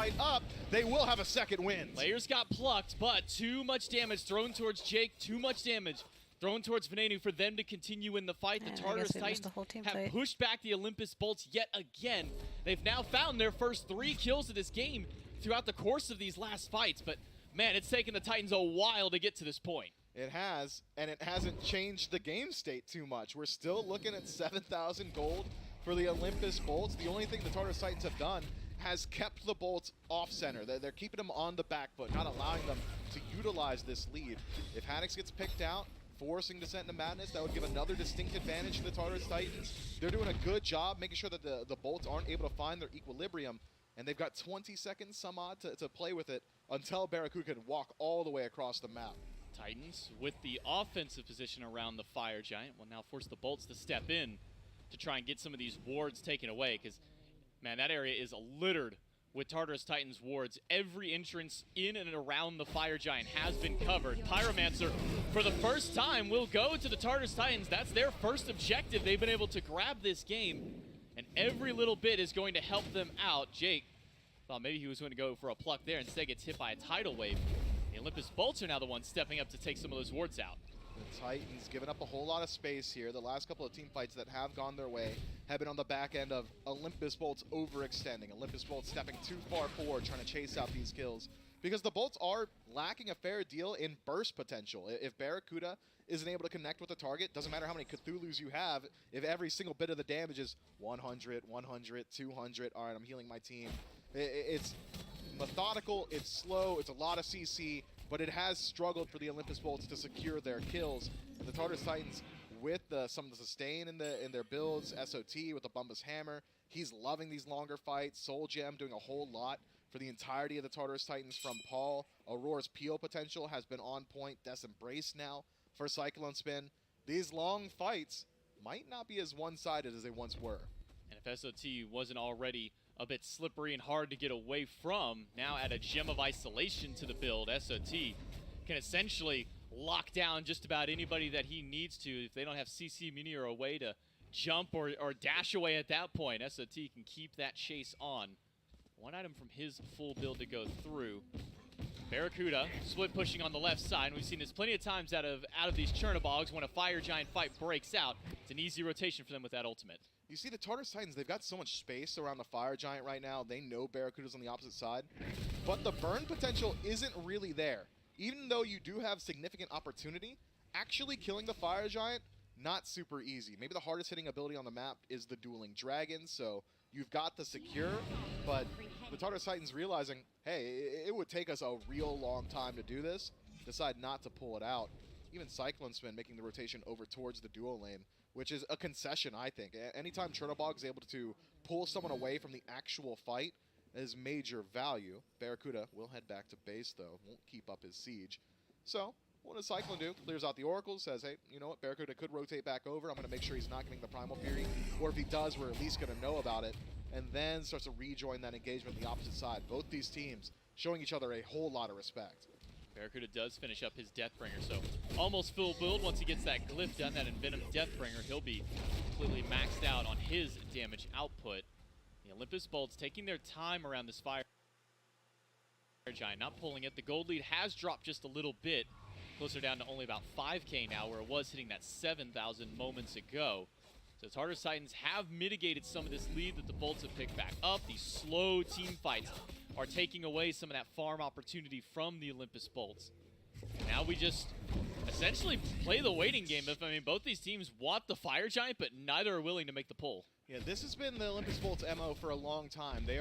fight up, they will have a second win. Players got plucked, but too much damage thrown towards Jake, too much damage thrown towards Venenu for them to continue in the fight. The Tartarus Titans have pushed back the Olympus Bolts yet again. They've now found their first 3 kills of this game throughout the course of these last fights, but man, it's taken the Titans a while to get to this point. It has, and it hasn't changed the game state too much. We're still looking at 7,000 gold for the Olympus Bolts. The only thing the Tartarus Titans have done has kept the Bolts off center. They're keeping them on the back foot, not allowing them to utilize this lead. If Haddix gets picked out, forcing Descent into Madness, that would give another distinct advantage to the Tartarus Titans. They're doing a good job making sure that the Bolts aren't able to find their equilibrium, and they've got 20 seconds some odd to play with it until Barracuda can walk all the way across the map. Titans, with the offensive position around the Fire Giant, will now force the Bolts to step in to try and get some of these wards taken away, because, man, that area is littered with Tartarus Titans wards. Every entrance in and around the Fire Giant has been covered. Pyromancer, for the first time, will go to the Tartarus Titans. That's their first objective. They've been able to grab this game, and every little bit is going to help them out. Jake thought maybe he was going to go for a pluck there, instead gets hit by a tidal wave. The Olympus Bolts are now the ones stepping up to take some of those wards out. The Titans giving up a whole lot of space here. The last couple of team fights that have gone their way have been on the back end of Olympus Bolts overextending. Olympus Bolts stepping too far forward, trying to chase out these kills. Because the Bolts are lacking a fair deal in burst potential. If Barracuda isn't able to connect with the target, doesn't matter how many Cthulhus you have, if every single bit of the damage is 100, 100, 200, all right, I'm healing my team. It's methodical, it's slow, it's a lot of CC, but it has struggled for the Olympus Bolts to secure their kills. And the Tartarus Titans, with some of the sustain in their builds, SOT with the Bumbus Hammer, he's loving these longer fights. Soul Gem doing a whole lot for the entirety of the Tartarus Titans from Paul. Aurora's Peel potential has been on point. Death's Embrace now for Cyclone Spin. These long fights might not be as one-sided as they once were. And if SOT wasn't already a bit slippery and hard to get away from, now add a Gem of Isolation to the build. SOT can essentially lock down just about anybody that he needs to. If they don't have CC Mini or a way to jump or dash away at that point, SOT can keep that chase on. One item from his full build to go through. Barracuda split pushing on the left side. And we've seen this plenty of times out of these Chernobyls. When a Fire Giant fight breaks out, it's an easy rotation for them with that ultimate. You see the Tartarus Titans, they've got so much space around the Fire Giant right now. They know Barracuda's on the opposite side. But the burn potential isn't really there. Even though you do have significant opportunity, actually killing the Fire Giant, not super easy. Maybe the hardest hitting ability on the map is the Dueling Dragon, so you've got the secure, but the Tartarus Titans realizing, hey, it would take us a real long time to do this, decide not to pull it out. Even Cyclone Spin making the rotation over towards the duo lane, which is a concession, I think. Anytime Chernobog is able to pull someone away from the actual fight is major value. Barracuda will head back to base, though. Won't keep up his siege. So, what does Cyclone do? Clears out the Oracles, says, hey, you know what? Barracuda could rotate back over. I'm going to make sure he's not getting the Primal Fury. Or if he does, we're at least going to know about it. And then starts to rejoin that engagement on the opposite side. Both these teams showing each other a whole lot of respect. Barracuda does finish up his Deathbringer, so almost full build. Once he gets that glyph done, that Envenom Deathbringer, he'll be completely maxed out on his damage output. The Olympus Bolts taking their time around this Fire Giant, not pulling it. The gold lead has dropped just a little bit, closer down to only about 5K now, where it was hitting that 7,000 moments ago. So Tartarus Titans have mitigated some of this lead that the Bolts have picked back up. These slow team fights are taking away some of that farm opportunity from the Olympus Bolts. And now we just essentially play the waiting game. I mean, both these teams want the Fire Giant, but neither are willing to make the pull. Yeah, this has been the Olympus Bolts MO for a long time. They are